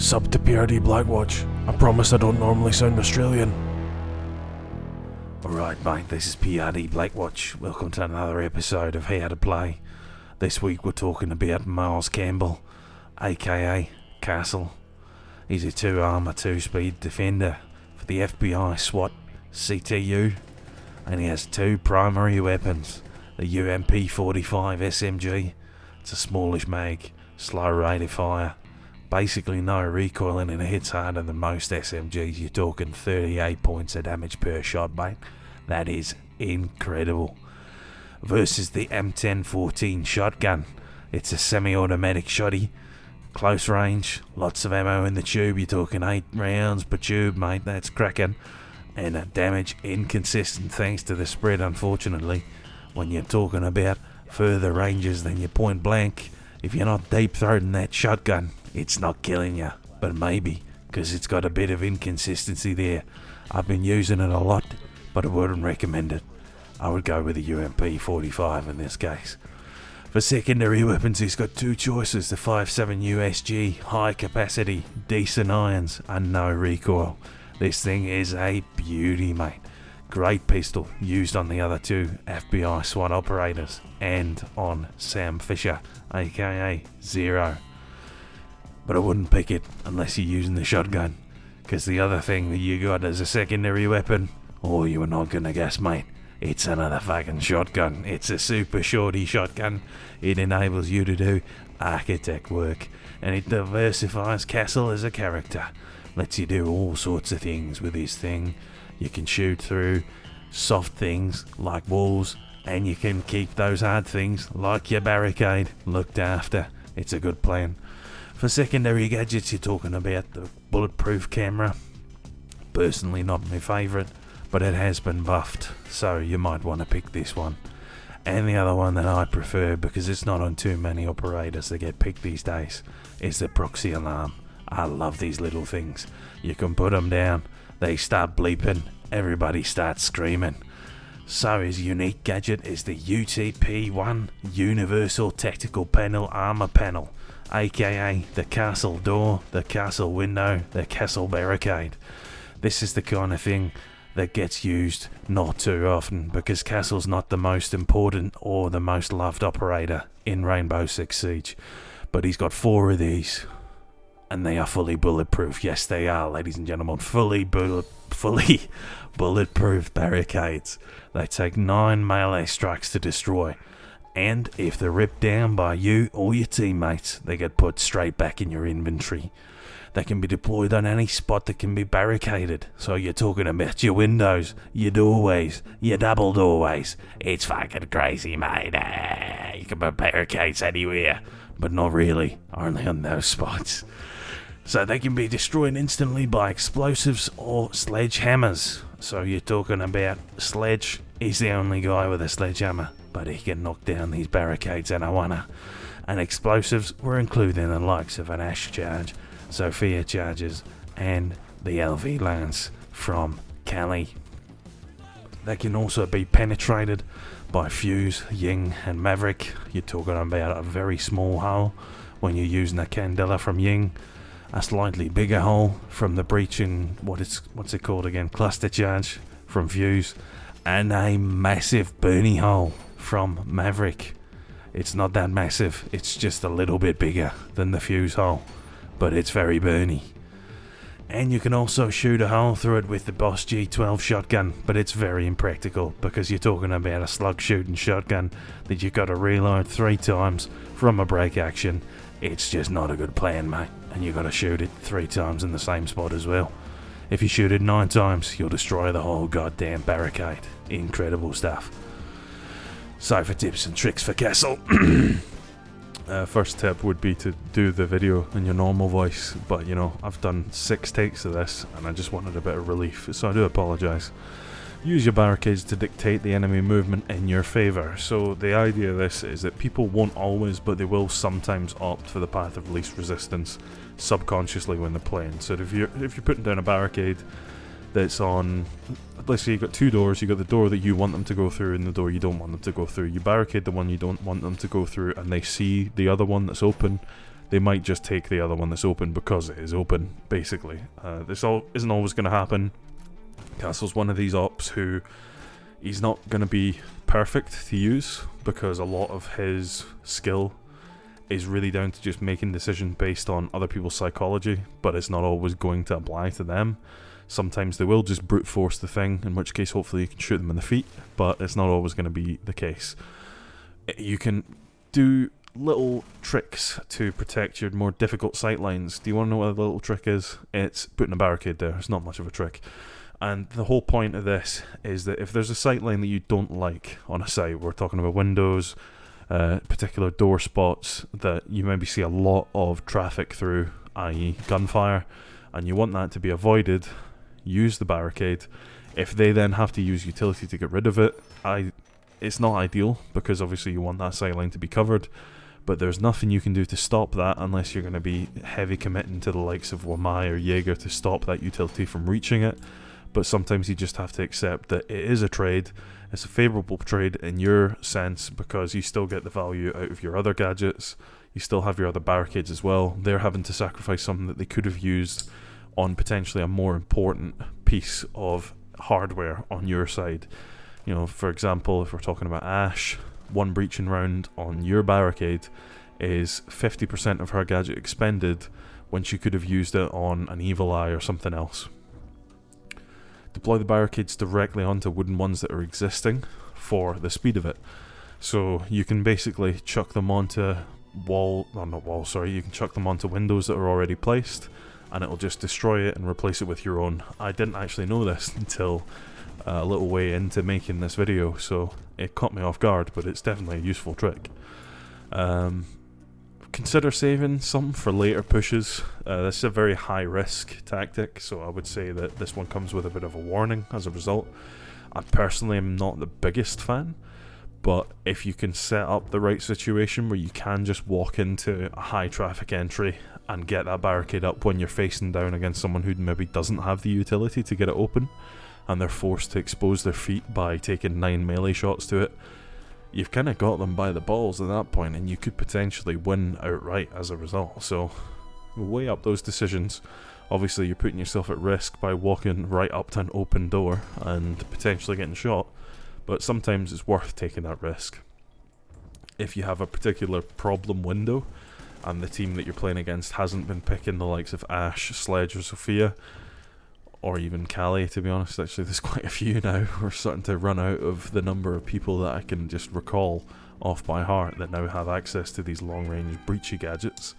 Sub to PRD Blackwatch. I promise I don't normally sound Australian. Alright mate, this is PRD Blackwatch. Welcome to another episode of How to Play. This week we're talking about Miles Campbell, aka Castle. He's a 2-armour, 2-speed defender for the FBI SWAT CTU, and he has 2 primary weapons. The UMP-45 SMG, it's a smallish mag, slow rate of fire, basically no recoil, and it hits harder than most SMGs. You're talking 38 points of damage per shot, mate. That is incredible. Versus the M1014 shotgun. It's a semi-automatic shotty, close range, lots of ammo in the tube. You're talking 8 rounds per tube, mate. That's cracking. And a damage inconsistent thanks to the spread, unfortunately. When you're talking about further ranges than your point blank, if you're not deep throating that shotgun, it's not killing you, but maybe, because it's got a bit of inconsistency there. I've been using it a lot, but I wouldn't recommend it. I would go with the UMP-45 in this case. For secondary weapons, he's got 2 choices: the 5.7 USG, high capacity, decent irons, and no recoil. This thing is a beauty, mate. Great pistol, used on the other 2 FBI SWAT operators, and on Sam Fisher, aka Zero. But I wouldn't pick it unless you're using the shotgun, because the other thing that you got as a secondary weapon, oh, you are not gonna guess, mate, it's another fucking shotgun. It's a super shorty shotgun. It enables you to do architect work, and it diversifies Castle as a character. Lets you do all sorts of things with this thing. You can shoot through soft things like walls, and you can keep those hard things like your barricade looked after. It's a good plan. For secondary gadgets, you're talking about the bulletproof camera. Personally not my favourite, but it has been buffed, so you might want to pick this one. And the other one that I prefer, because it's not on too many operators that get picked these days, is the proxy alarm. I love these little things. You can put them down, they start bleeping, everybody starts screaming. So his unique gadget is the UTP-1 Universal Tactical Panel Armor Panel, aka the castle door, the castle window, the castle barricade. This is the kind of thing that gets used not too often, because Castle's not the most important or the most loved operator in Rainbow Six Siege. But he's got 4 of these, and they are fully bulletproof. Yes, they are, ladies and gentlemen, fully bulletproof barricades. They take 9 melee strikes to destroy, and if they're ripped down by you or your teammates, they get put straight back in your inventory. They can be deployed on any spot that can be barricaded. So you're talking about your windows, your doorways, your double doorways. It's fucking crazy, mate. You can put barricades anywhere, but not really, only on those spots. So they can be destroyed instantly by explosives or sledgehammers. So you're talking about Sledge. He's the only guy with a sledgehammer, but he can knock down these barricades in a wanna. And explosives were including the likes of an Ash Charge, Sophia Charges, and the LV Lance from Cali. They can also be penetrated by Fuse, Ying, and Maverick. You're talking about a very small hole when you're using a Candela from Ying, a slightly bigger hole from the breach in what's it called again, Cluster Charge from Fuse, and a massive burny hole from Maverick. It's not that massive, it's just a little bit bigger than the Fuse hole, but it's very burny. And you can also shoot a hole through it with the Boss G12 shotgun, but it's very impractical, because you're talking about a slug shooting shotgun that you've got to reload 3 times from a break action. It's just not a good plan, mate, and you've got to shoot it 3 times in the same spot as well. If you shoot it 9 times, you'll destroy the whole goddamn barricade. Incredible stuff. So for tips and tricks for Castle, First tip would be to do the video in your normal voice, but you know, I've done 6 takes of this and I just wanted a bit of relief, so I do apologise. Use your barricades to dictate the enemy movement in your favour. So the idea of this is that people won't always, but they will sometimes opt for the path of least resistance subconsciously when they're playing. So if you're putting down a barricade that's on, let's say you've got 2 doors, you've got the door that you want them to go through and the door you don't want them to go through. You barricade the one you don't want them to go through, and they see the other one that's open, they might just take the other one that's open because it is open, basically. This isn't always going to happen. Castle's one of these ops who he's not going to be perfect to use, because a lot of his skill is really down to just making decisions based on other people's psychology, but it's not always going to apply to them. Sometimes they will just brute force the thing, in which case hopefully you can shoot them in the feet, but it's not always going to be the case. You can do little tricks to protect your more difficult sightlines. Do you want to know what the little trick is? It's putting a barricade there. It's not much of a trick. And the whole point of this is that if there's a sightline that you don't like on a site, we're talking about windows, particular door spots that you maybe see a lot of traffic through, i.e. gunfire, and you want that to be avoided, use the barricade. If they then have to use utility to get rid of it, it's not ideal, because obviously you want that sightline to be covered, but there's nothing you can do to stop that unless you're going to be heavy committing to the likes of Wamai or Jaeger to stop that utility from reaching it. But sometimes you just have to accept that it is a trade. It's a favourable trade in your sense, because you still get the value out of your other gadgets. You still have your other barricades as well. They're having to sacrifice something that they could have used on potentially a more important piece of hardware on your side. You know, for example, if we're talking about Ash, one breaching round on your barricade is 50% of her gadget expended when she could have used it on an Evil Eye or something else. Deploy the barricades directly onto wooden ones that are existing for the speed of it. So you can basically chuck them onto you can chuck them onto windows that are already placed, and it'll just destroy it and replace it with your own. I didn't actually know this until a little way into making this video, so it caught me off guard, but it's definitely a useful trick. Consider saving some for later pushes. This is a very high risk tactic, so I would say that this one comes with a bit of a warning as a result. I personally am not the biggest fan, but if you can set up the right situation where you can just walk into a high traffic entry and get that barricade up when you're facing down against someone who maybe doesn't have the utility to get it open, and they're forced to expose their feet by taking 9 melee shots to it, you've kind of got them by the balls at that point, and you could potentially win outright as a result. So weigh up those decisions. Obviously you're putting yourself at risk by walking right up to an open door and potentially getting shot, but sometimes it's worth taking that risk. If you have a particular problem window and the team that you're playing against hasn't been picking the likes of Ash, Sledge or Sophia, or even Callie, to be honest. Actually, there's quite a few now. We're starting to run out of the number of people that I can just recall off by heart that now have access to these long-range breachy gadgets.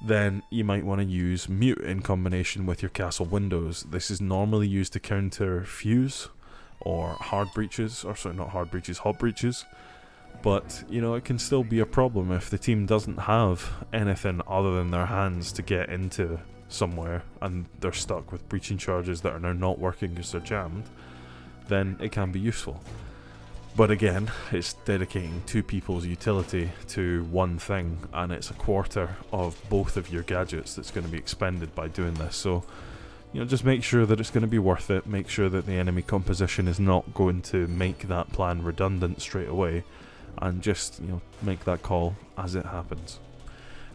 Then you might want to use mute in combination with your castle windows. This is normally used to counter fuse or hard breaches, or sorry, not hard breaches, hot breaches. But, you know, it can still be a problem if the team doesn't have anything other than their hands to get into somewhere and they're stuck with breaching charges that are now not working because they're jammed. Then it can be useful. But again, it's dedicating 2 people's utility to one thing, and it's a quarter of both of your gadgets that's going to be expended by doing this. So, you know, just make sure that it's going to be worth it. Make sure that the enemy composition is not going to make that plan redundant straight away, and just, you know, make that call as it happens.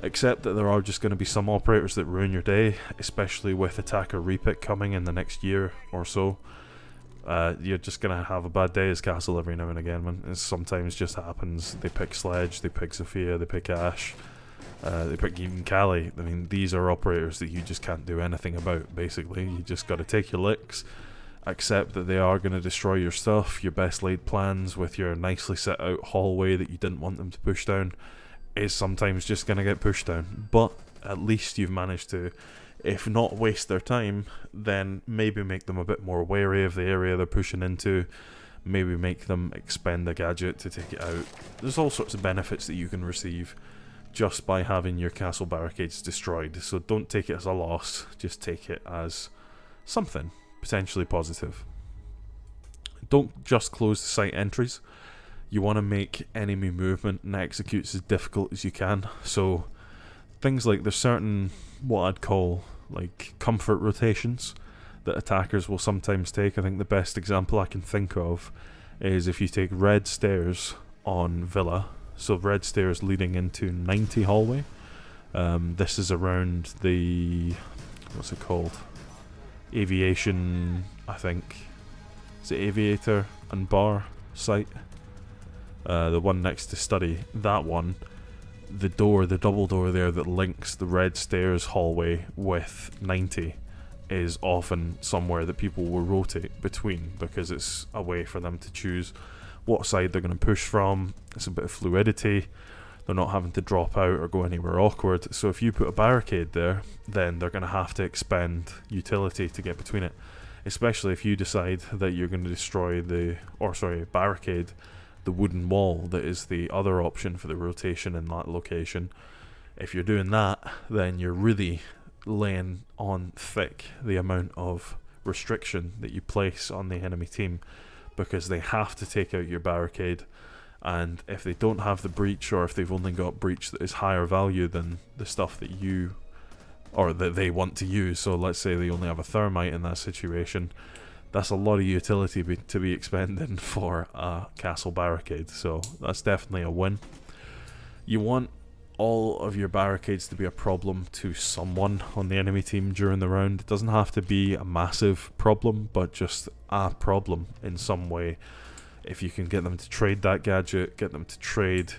Except that there are just going to be some operators that ruin your day, especially with attacker repick coming in the next year or so. You're just going to have a bad day as Castle every now and again, man. It sometimes just happens. They pick Sledge, they pick Sophia, they pick Ash, they pick even Callie. I mean, these are operators that you just can't do anything about, basically. You just got to take your licks, accept that they are going to destroy your stuff, your best laid plans with your nicely set out hallway that you didn't want them to push down is sometimes just going to get pushed down. But at least you've managed to, if not waste their time, then maybe make them a bit more wary of the area they're pushing into, maybe make them expend a gadget to take it out. There's all sorts of benefits that you can receive just by having your castle barricades destroyed, so don't take it as a loss, just take it as something potentially positive. Don't just close the site entries. You want to make enemy movement and executes as difficult as you can. So things like there's certain, what I'd call like comfort rotations that attackers will sometimes take. I think the best example I can think of is if you take red stairs on Villa, so red stairs leading into 90 hallway, This is around the, what's it called? Aviation, I think. Is it Aviator and Bar site? The one next to study. That one. The double door there that links the red stairs hallway with 90 is often somewhere that people will rotate between, because it's a way for them to choose what side they're going to push from. It's a bit of fluidity. They're not having to drop out or go anywhere awkward. So if you put a barricade there, then they're going to have to expend utility to get between it. Especially if you decide that you're going to destroy barricade the wooden wall that is the other option for the rotation in that location. If you're doing that, then you're really laying on thick the amount of restriction that you place on the enemy team, because they have to take out your barricade, and if they don't have the breach, or if they've only got breach that is higher value than the stuff that you or that they want to use, so let's say they only have a thermite in that situation, that's a lot of utility to be expending for a castle barricade, so that's definitely a win. You want all of your barricades to be a problem to someone on the enemy team during the round. It doesn't have to be a massive problem, but just a problem in some way. If you can get them to trade that gadget, get them to trade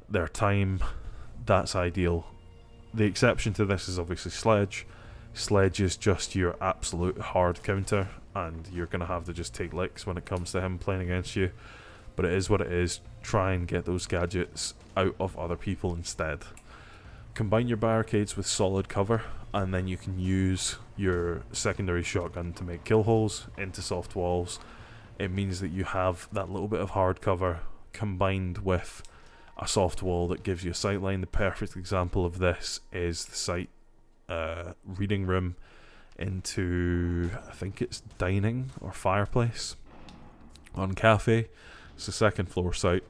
their time, that's ideal. The exception to this is obviously Sledge. Sledge is just your absolute hard counter, and you're going to have to just take licks when it comes to him playing against you. But it is what it is. Try and get those gadgets out of other people instead. Combine your barricades with solid cover, and then you can use your secondary shotgun to make kill holes into soft walls. It means that you have that little bit of hard cover combined with a soft wall that gives you a sight line. The perfect example of this is the site reading room into, I think it's dining or fireplace on cafe. It's a second floor site.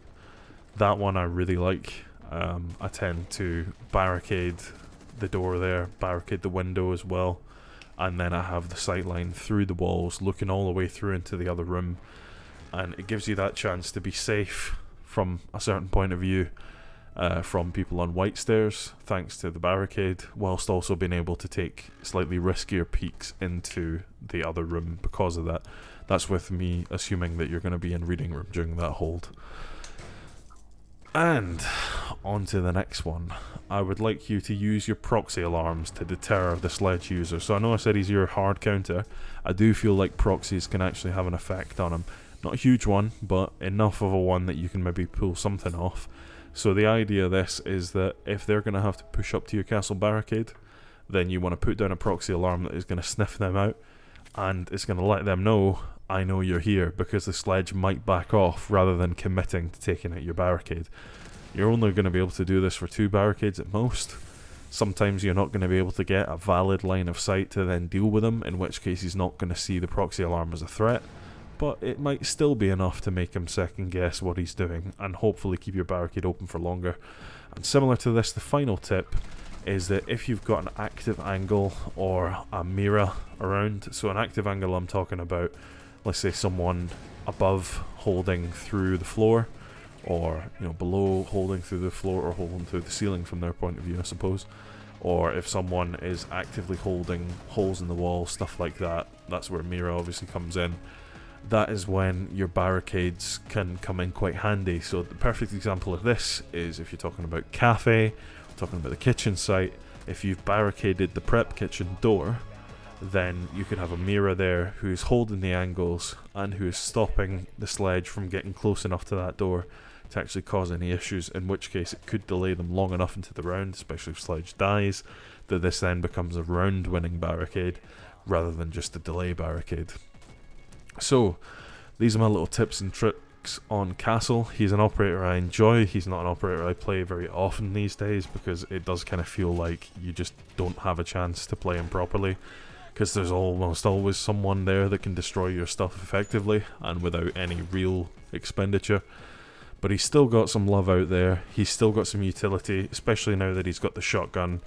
That one I really like. I tend to barricade the door there, barricade the window as well, and then I have the sight line through the walls looking all the way through into the other room, and it gives you that chance to be safe from a certain point of view from people on white stairs thanks to the barricade, whilst also being able to take slightly riskier peeks into the other room because of that. That's with me assuming that you're going to be in reading room during that hold. And on to the next one. I would like you to use your proxy alarms to deter the Sledge user. So I know I said he's your hard counter. I do feel like proxies can actually have an effect on him. Not a huge one, but enough of a one that you can maybe pull something off. So the idea of this is that if they're going to have to push up to your castle barricade, then you want to put down a proxy alarm that is going to sniff them out, and it's going to let them know, I know you're here, because the Sledge might back off rather than committing to taking out your barricade. You're only going to be able to do this for 2 barricades at most. Sometimes you're not going to be able to get a valid line of sight to then deal with him, in which case he's not going to see the proxy alarm as a threat, but it might still be enough to make him second guess what he's doing and hopefully keep your barricade open for longer. And similar to this, the final tip is that if you've got an active angle or a mirror around, so an active angle I'm talking about, let's say someone above holding through the floor, or below holding through the floor, or holding through the ceiling from their point of view, I suppose. Or if someone is actively holding holes in the wall, stuff like that, that's where mirror obviously comes in. That is when your barricades can come in quite handy. So the perfect example of this is if you're talking about cafe, talking about the kitchen site. If you've barricaded the prep kitchen door, then you could have a mirror there who's holding the angles and who is stopping the Sledge from getting close enough to that door to actually cause any issues, in which case it could delay them long enough into the round, especially if Sledge dies, that this then becomes a round winning barricade rather than just a delay barricade. So these are my little tips and tricks on Castle. He's an operator I enjoy. He's not an operator I play very often these days, because it does kind of feel like you just don't have a chance to play him properly, because there's almost always someone there that can destroy your stuff effectively and without any real expenditure. But he's still got some love out there. He's still got some utility, especially now that he's got the shotgun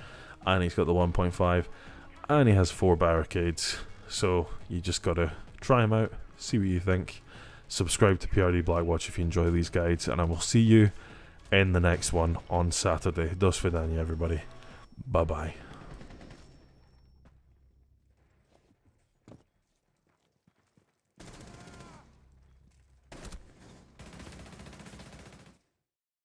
and he's got the 1.5 and he has 4 barricades. So you just gotta try him out, see what you think. Subscribe to PRD Blackwatch if you enjoy these guides, and I will see you in the next one on Saturday. Dos vidania, everybody. Bye bye.